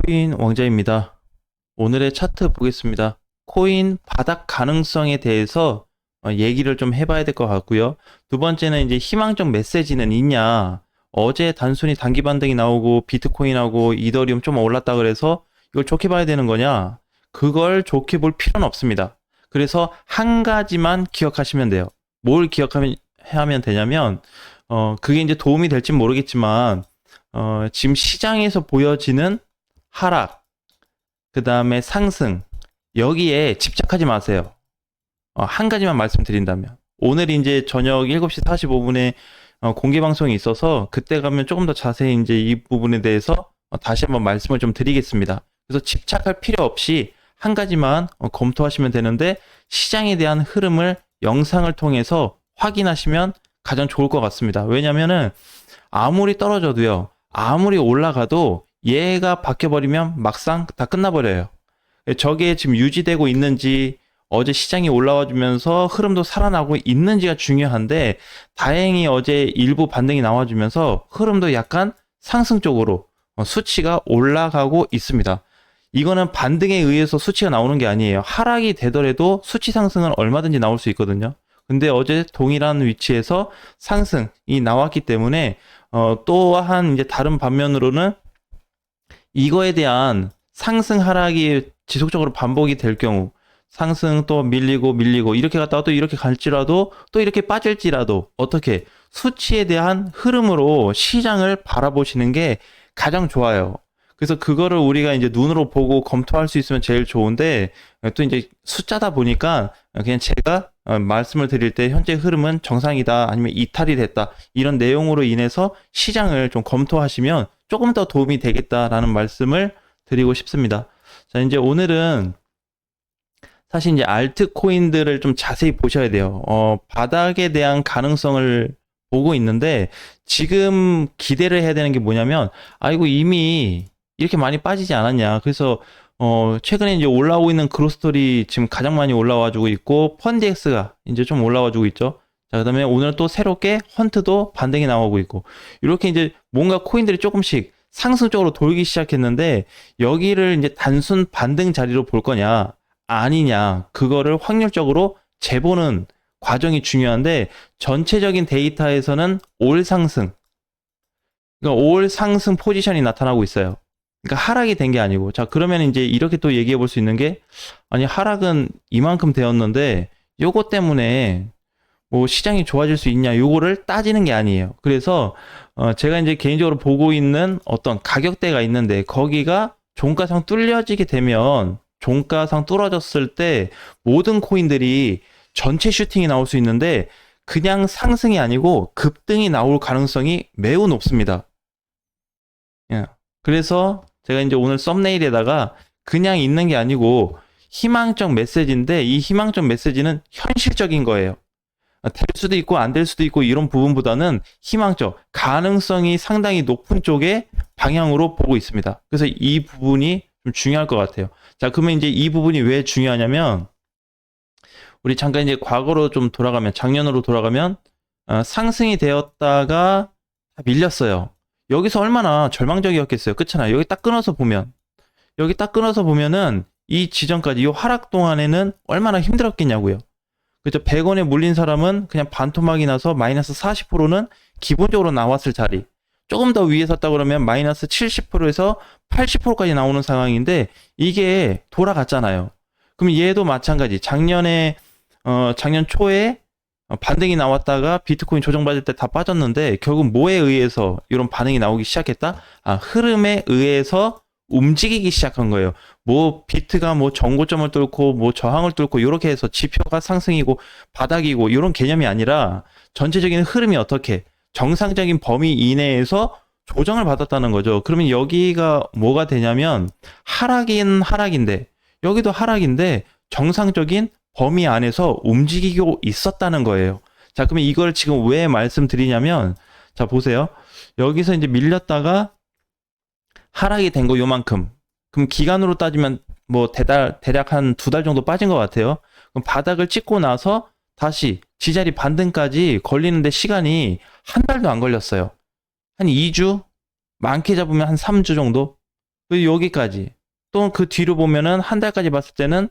코인 왕자입니다. 오늘의 차트 보겠습니다. 코인 바닥 가능성에 대해서 얘기를 좀 해봐야 될 것 같고요. 두 번째는 이제 희망적 메시지는 있냐. 어제 단순히 단기 반등이 나오고 비트코인하고 이더리움 좀 올랐다 그래서 이걸 좋게 봐야 되는 거냐. 그걸 좋게 볼 필요는 없습니다. 그래서 한 가지만 기억하시면 돼요. 뭘 기억하면 되냐면 그게 이제 도움이 될지 모르겠지만 지금 시장에서 보여지는 하락, 그 다음에 상승, 여기에 집착하지 마세요. 한 가지만 말씀드린다면. 오늘 이제 저녁 7시 45분에 공개 방송이 있어서 그때 가면 조금 더 자세히 이제 이 부분에 대해서 다시 한번 말씀을 좀 드리겠습니다. 그래서 집착할 필요 없이 한 가지만 검토하시면 되는데 시장에 대한 흐름을 영상을 통해서 확인하시면 가장 좋을 것 같습니다. 왜냐면은 아무리 떨어져도요, 아무리 올라가도 얘가 바뀌어버리면 막상 다 끝나버려요. 저게 지금 유지되고 있는지, 어제 시장이 올라와 주면서 흐름도 살아나고 있는지가 중요한데, 다행히 어제 일부 반등이 나와주면서 흐름도 약간 상승 쪽으로 수치가 올라가고 있습니다. 이거는 반등에 의해서 수치가 나오는 게 아니에요. 하락이 되더라도 수치 상승은 얼마든지 나올 수 있거든요. 근데 어제 동일한 위치에서 상승이 나왔기 때문에 또한 이제 다른 반면으로는 이거에 대한 상승 하락이 지속적으로 반복이 될 경우, 상승 또 밀리고 이렇게 갔다가 또 이렇게 갈지라도 또 이렇게 빠질지라도 어떻게 수치에 대한 흐름으로 시장을 바라보시는 게 가장 좋아요. 그래서 그거를 우리가 이제 눈으로 보고 검토할 수 있으면 제일 좋은데, 또 이제 숫자다 보니까 그냥 제가 말씀을 드릴 때 현재 흐름은 정상이다, 아니면 이탈이 됐다, 이런 내용으로 인해서 시장을 좀 검토하시면 조금 더 도움이 되겠다라는 말씀을 드리고 싶습니다. 자, 이제 오늘은 사실 이제 알트코인들을 좀 자세히 보셔야 돼요. 바닥에 대한 가능성을 보고 있는데, 지금 기대를 해야 되는 게 뭐냐면, 아이고, 이미 이렇게 많이 빠지지 않았냐. 그래서, 최근에 이제 올라오고 있는 그로스토리 지금 가장 많이 올라와주고 있고, 펀디엑스가 이제 좀 올라와주고 있죠. 자, 그 다음에 오늘 또 새롭게 헌트도 반등이 나오고 있고, 이렇게 이제 뭔가 코인들이 조금씩 상승적으로 돌기 시작했는데, 여기를 이제 단순 반등 자리로 볼 거냐, 아니냐, 그거를 확률적으로 재보는 과정이 중요한데, 전체적인 데이터에서는 올 상승, 그러니까 올 상승 포지션이 나타나고 있어요. 그러니까 하락이 된 게 아니고. 자, 그러면 이제 이렇게 또 얘기해 볼 수 있는 게, 아니 하락은 이만큼 되었는데 요거 때문에 뭐 시장이 좋아질 수 있냐, 요거를 따지는 게 아니에요. 그래서 제가 이제 개인적으로 보고 있는 어떤 가격대가 있는데, 거기가 종가상 뚫려지게 되면, 종가상 뚫어졌을 때 모든 코인들이 전체 슈팅이 나올 수 있는데, 그냥 상승이 아니고 급등이 나올 가능성이 매우 높습니다. 예. 그래서 제가 이제 오늘 썸네일에다가 그냥 있는 게 아니고 희망적 메시지인데, 이 희망적 메시지는 현실적인 거예요. 될 수도 있고 안 될 수도 있고 이런 부분보다는 희망적, 가능성이 상당히 높은 쪽의 방향으로 보고 있습니다. 그래서 이 부분이 좀 중요할 것 같아요. 자, 그러면 이제 이 부분이 왜 중요하냐면, 우리 잠깐 이제 과거로 좀 돌아가면, 작년으로 돌아가면, 상승이 되었다가 밀렸어요. 여기서 얼마나 절망적이었겠어요. 그렇잖아요. 여기 딱 끊어서 보면은 이 지점까지, 이 하락 동안에는 얼마나 힘들었겠냐고요. 그죠? 100원에 물린 사람은 그냥 반토막이 나서 마이너스 40%는 기본적으로 나왔을 자리. 조금 더 위에 섰다 그러면 마이너스 70%에서 80%까지 나오는 상황인데, 이게 돌아갔잖아요. 그럼 얘도 마찬가지. 작년 초에 반등이 나왔다가 비트코인 조정받을 때 다 빠졌는데, 결국 뭐에 의해서 이런 반응이 나오기 시작했다? 흐름에 의해서 움직이기 시작한 거예요. 뭐 비트가 뭐 정고점을 뚫고 뭐 저항을 뚫고 이렇게 해서 지표가 상승이고 바닥이고 이런 개념이 아니라, 전체적인 흐름이 어떻게 정상적인 범위 이내에서 조정을 받았다는 거죠. 그러면 여기가 뭐가 되냐면, 하락인 하락인데, 여기도 하락인데 정상적인 범위 안에서 움직이고 있었다는 거예요. 자, 그러면 이걸 지금 왜 말씀드리냐면, 자, 보세요. 여기서 이제 밀렸다가 하락이 된 거 요만큼. 그럼 기간으로 따지면 뭐 대략 한 2달 정도 빠진 것 같아요. 그럼 바닥을 찍고 나서 다시 지자리 반등까지 걸리는데 시간이 한 달도 안 걸렸어요. 한 2주? 많게 잡으면 한 3주 정도? 그리고 여기까지. 또 그 뒤로 보면은 한 달까지 봤을 때는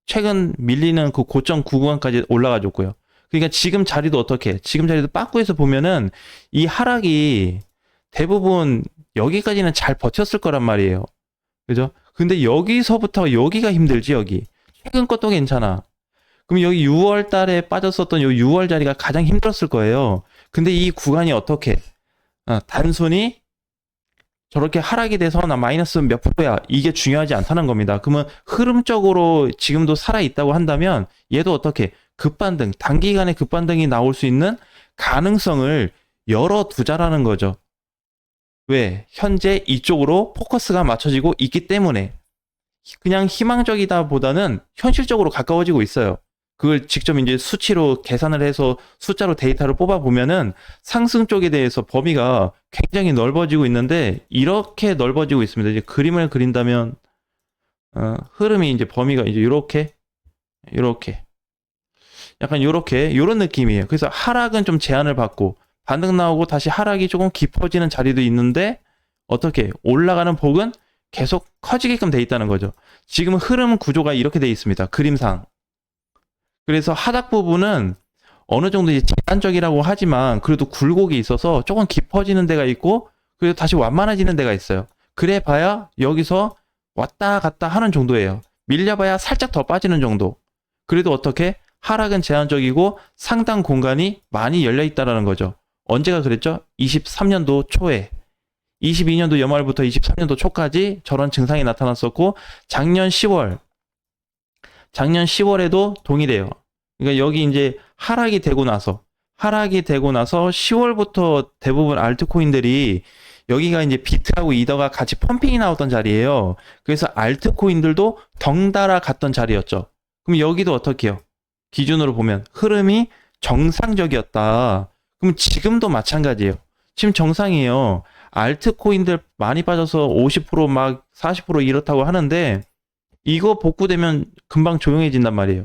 최근 밀리는 그 고점 구간까지 올라가 줬고요. 그러니까 지금 자리도 어떻게? 지금 자리도 빠꾸에서 보면은 이 하락이 대부분 여기까지는 잘 버텼을 거란 말이에요. 그죠? 근데 여기서부터 여기가 힘들지, 여기. 최근 것도 괜찮아. 그럼 여기 6월 달에 빠졌었던 요 6월 자리가 가장 힘들었을 거예요. 근데 이 구간이 어떻게? 단순히 저렇게 하락이 돼서 나 마이너스 몇 프로야. 이게 중요하지 않다는 겁니다. 그러면 흐름적으로 지금도 살아있다고 한다면 얘도 어떻게? 급반등, 단기간에 급반등이 나올 수 있는 가능성을 열어두자라는 거죠. 왜? 현재 이쪽으로 포커스가 맞춰지고 있기 때문에 그냥 희망적이다 보다는 현실적으로 가까워지고 있어요. 그걸 직접 이제 수치로 계산을 해서 숫자로 데이터를 뽑아 보면은 상승 쪽에 대해서 범위가 굉장히 넓어지고 있는데 이렇게 넓어지고 있습니다. 이제 그림을 그린다면 흐름이 이제 범위가 이제 이렇게 약간 이런 느낌이에요. 그래서 하락은 좀 제한을 받고 반등 나오고 다시 하락이 조금 깊어지는 자리도 있는데 어떻게 올라가는 폭은 계속 커지게끔 돼 있다는 거죠. 지금 흐름 구조가 이렇게 돼 있습니다. 그림상. 그래서 하락 부분은 어느 정도 이제 제한적이라고 하지만 그래도 굴곡이 있어서 조금 깊어지는 데가 있고 그래도 다시 완만해지는 데가 있어요. 그래 봐야 여기서 왔다 갔다 하는 정도예요. 밀려봐야 살짝 더 빠지는 정도. 그래도 어떻게 하락은 제한적이고 상당 공간이 많이 열려 있다라는 거죠. 언제가 그랬죠? 23년도 초에 22년도 연말부터 23년도 초까지 저런 증상이 나타났었고 작년 10월에도 동일해요. 그러니까 여기 이제 하락이 되고 나서 10월부터 대부분 알트코인들이 여기가 이제 비트하고 이더가 같이 펌핑이 나왔던 자리예요. 그래서 알트코인들도 덩달아 갔던 자리였죠. 그럼 여기도 어떻게 해요? 기준으로 보면 흐름이 정상적이었다. 그럼 지금도 마찬가지예요. 지금 정상이에요. 알트코인들 많이 빠져서 50%막 40% 이렇다고 하는데 이거 복구되면 금방 조용해진단 말이에요.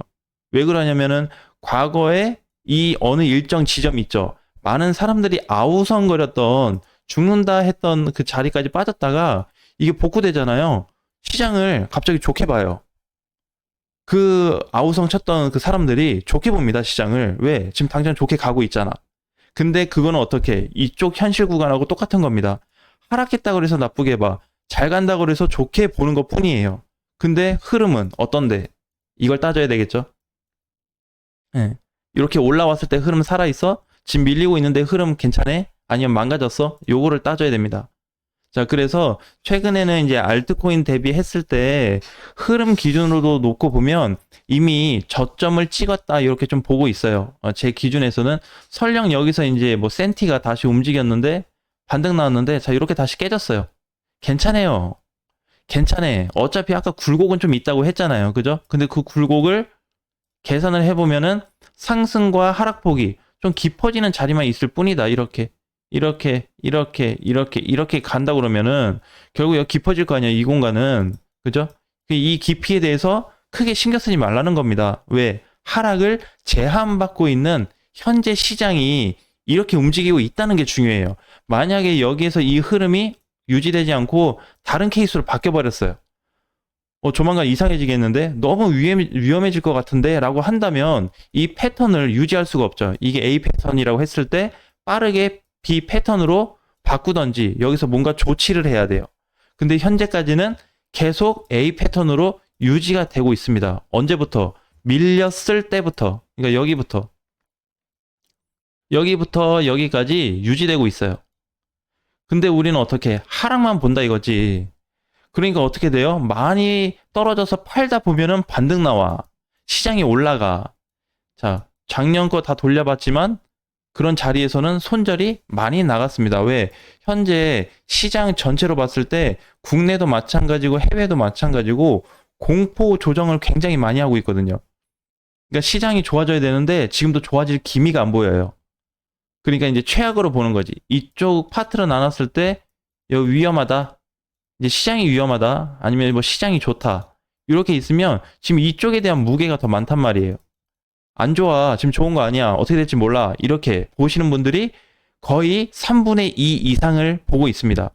왜 그러냐면은 과거에 이 어느 일정 지점 있죠. 많은 사람들이 아우성거렸던 죽는다 했던 그 자리까지 빠졌다가 이게 복구되잖아요. 시장을 갑자기 좋게 봐요. 그 아우성 쳤던 그 사람들이 좋게 봅니다, 시장을. 왜? 지금 당장 좋게 가고 있잖아. 근데 그거는 어떻게? 이쪽 현실 구간하고 똑같은 겁니다. 하락했다고 해서 나쁘게 봐. 잘 간다고 해서 좋게 보는 것 뿐이에요. 근데 흐름은 어떤데? 이걸 따져야 되겠죠? 예. 이렇게 올라왔을 때 흐름 살아있어? 지금 밀리고 있는데 흐름 괜찮아? 아니면 망가졌어? 요거를 따져야 됩니다. 자, 그래서 최근에는 이제 알트코인 대비했을 때 흐름 기준으로도 놓고 보면 이미 저점을 찍었다 이렇게 좀 보고 있어요. 제 기준에서는 설령 여기서 이제 뭐 센티가 다시 움직였는데 반등 나왔는데 자, 이렇게 다시 깨졌어요. 괜찮아요. 괜찮아. 어차피 아까 굴곡은 좀 있다고 했잖아요. 그죠? 근데 그 굴곡을 계산을 해보면은 상승과 하락폭이 좀 깊어지는 자리만 있을 뿐이다. 이렇게 간다 그러면은 결국 여기 깊어질 거 아니야. 이 공간은. 그죠? 이 깊이에 대해서 크게 신경 쓰지 말라는 겁니다. 왜? 하락을 제한받고 있는 현재 시장이 이렇게 움직이고 있다는 게 중요해요. 만약에 여기에서 이 흐름이 유지되지 않고 다른 케이스로 바뀌어버렸어요. 조만간 이상해지겠는데? 너무 위험해질 것 같은데? 라고 한다면 이 패턴을 유지할 수가 없죠. 이게 A 패턴이라고 했을 때 빠르게 B 패턴으로 바꾸던지 여기서 뭔가 조치를 해야 돼요. 근데 현재까지는 계속 A 패턴으로 유지가 되고 있습니다. 언제부터? 밀렸을 때부터. 그러니까 여기부터 여기까지 유지되고 있어요. 근데 우리는 어떻게 하락만 본다 이거지. 그러니까 어떻게 돼요? 많이 떨어져서 팔다 보면은 반등 나와. 시장이 올라가. 자, 작년 거 다 돌려봤지만 그런 자리에서는 손절이 많이 나갔습니다. 왜? 현재 시장 전체로 봤을 때 국내도 마찬가지고 해외도 마찬가지고 공포 조정을 굉장히 많이 하고 있거든요. 그러니까 시장이 좋아져야 되는데 지금도 좋아질 기미가 안 보여요. 그러니까 이제 최악으로 보는 거지. 이쪽 파트로 나눴을 때 여기 위험하다. 이제 시장이 위험하다. 아니면 뭐 시장이 좋다. 이렇게 있으면 지금 이쪽에 대한 무게가 더 많단 말이에요. 안 좋아. 지금 좋은 거 아니야. 어떻게 될지 몰라. 이렇게 보시는 분들이 거의 3분의 2 이상을 보고 있습니다.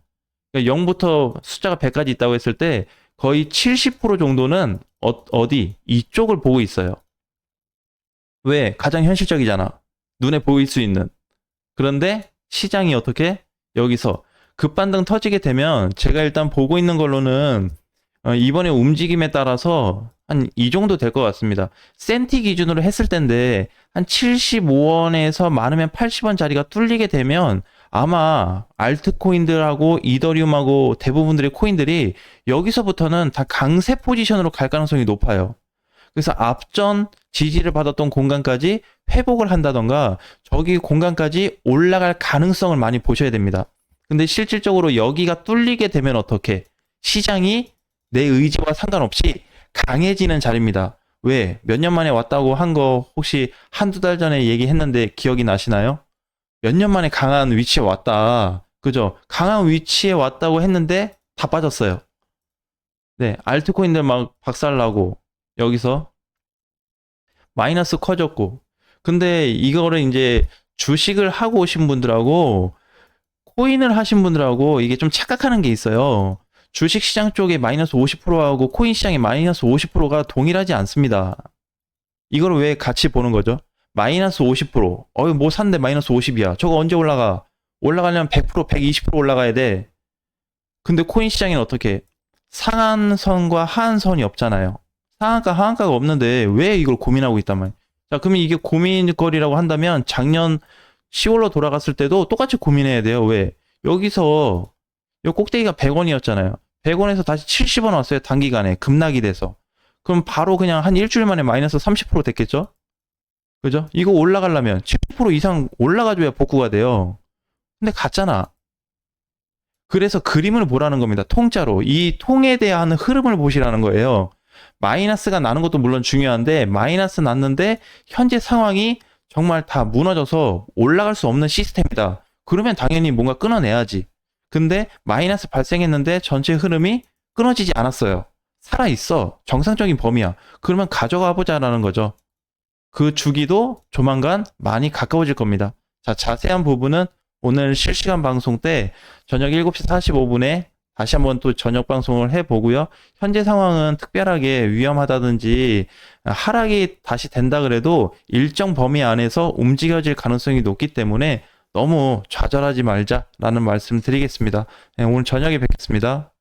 그러니까 0부터 숫자가 100까지 있다고 했을 때 거의 70% 정도는 어디 이쪽을 보고 있어요. 왜? 가장 현실적이잖아. 눈에 보일 수 있는. 그런데 시장이 어떻게 여기서 급반등 터지게 되면 제가 일단 보고 있는 걸로는 이번에 움직임에 따라서 한 이 정도 될 것 같습니다. 센티 기준으로 했을 텐데 한 75원에서 많으면 80원 자리가 뚫리게 되면 아마 알트코인들하고 이더리움하고 대부분들의 코인들이 여기서부터는 다 강세 포지션으로 갈 가능성이 높아요. 그래서 앞전 지지를 받았던 공간까지 회복을 한다던가 저기 공간까지 올라갈 가능성을 많이 보셔야 됩니다. 근데 실질적으로 여기가 뚫리게 되면 어떻게? 시장이 내 의지와 상관없이 강해지는 자리입니다. 왜? 몇 년 만에 왔다고 한 거 혹시 한두 달 전에 얘기했는데 기억이 나시나요? 몇 년 만에 강한 위치에 왔다. 그죠? 강한 위치에 왔다고 했는데 다 빠졌어요. 네, 알트코인들 막 박살나고 여기서 마이너스 커졌고. 근데 이거를 이제 주식을 하고 오신 분들하고 코인을 하신 분들하고 이게 좀 착각하는 게 있어요. 주식 시장 쪽에 마이너스 50%하고 코인 시장에 마이너스 50%가 동일하지 않습니다. 이걸 왜 같이 보는 거죠? 마이너스 50%. 뭐 샀는데 마이너스 50이야. 저거 언제 올라가? 올라가려면 100%, 120% 올라가야 돼. 근데 코인 시장에는 어떻게? 상한선과 하한선이 없잖아요. 상한가, 하한가가 없는데 왜 이걸 고민하고 있단 말이야. 자, 그러면 이게 고민거리라고 한다면 작년 10월로 돌아갔을 때도 똑같이 고민해야 돼요. 왜? 여기서 이 꼭대기가 100원이었잖아요. 100원에서 다시 70원 왔어요. 단기간에 급락이 돼서. 그럼 바로 그냥 한 일주일 만에 마이너스 30% 됐겠죠? 그죠? 이거 올라가려면 70% 이상 올라가줘야 복구가 돼요. 근데 갔잖아. 그래서 그림을 보라는 겁니다. 통짜로. 이 통에 대한 흐름을 보시라는 거예요. 마이너스가 나는 것도 물론 중요한데 마이너스 났는데 현재 상황이 정말 다 무너져서 올라갈 수 없는 시스템이다. 그러면 당연히 뭔가 끊어내야지. 근데 마이너스 발생했는데 전체 흐름이 끊어지지 않았어요. 살아있어. 정상적인 범위야. 그러면 가져가 보자라는 거죠. 그 주기도 조만간 많이 가까워질 겁니다. 자, 자세한 부분은 오늘 실시간 방송 때 저녁 7시 45분에 다시 한번 또 저녁 방송을 해보고요. 현재 상황은 특별하게 위험하다든지 하락이 다시 된다 그래도 일정 범위 안에서 움직여질 가능성이 높기 때문에 너무 좌절하지 말자라는 말씀 드리겠습니다. 네, 오늘 저녁에 뵙겠습니다.